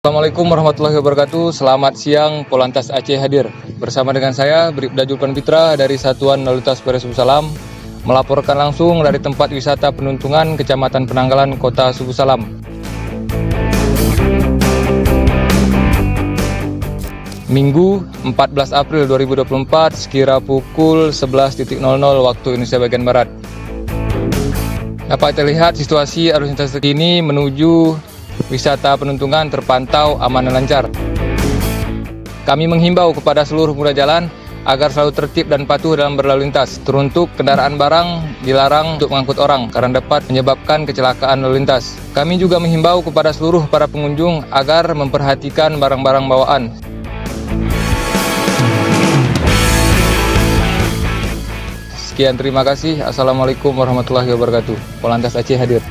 Assalamualaikum warahmatullahi wabarakatuh. Selamat siang, Polantas Aceh hadir. Bersama dengan saya, Bribda Julpan Fitra dari Satuan Lalu Lintas Polres Subuh Salam, melaporkan langsung dari tempat wisata Penuntungan, Kecamatan Penanggalan, Kota Subuh Salam. Minggu 14 April 2024 sekira pukul 11.00 waktu Indonesia bagian Barat. Dapat terlihat situasi arus lintas terkini menuju wisata Penuntungan terpantau aman dan lancar. Kami menghimbau kepada seluruh pengguna jalan agar selalu tertib dan patuh dalam berlalu lintas. Teruntuk kendaraan barang dilarang untuk mengangkut orang karena dapat menyebabkan kecelakaan lalu lintas. Kami juga menghimbau kepada seluruh para pengunjung agar memperhatikan barang-barang bawaan. Sekian, terima kasih. Assalamualaikum warahmatullahi wabarakatuh. Polantas Aceh hadir.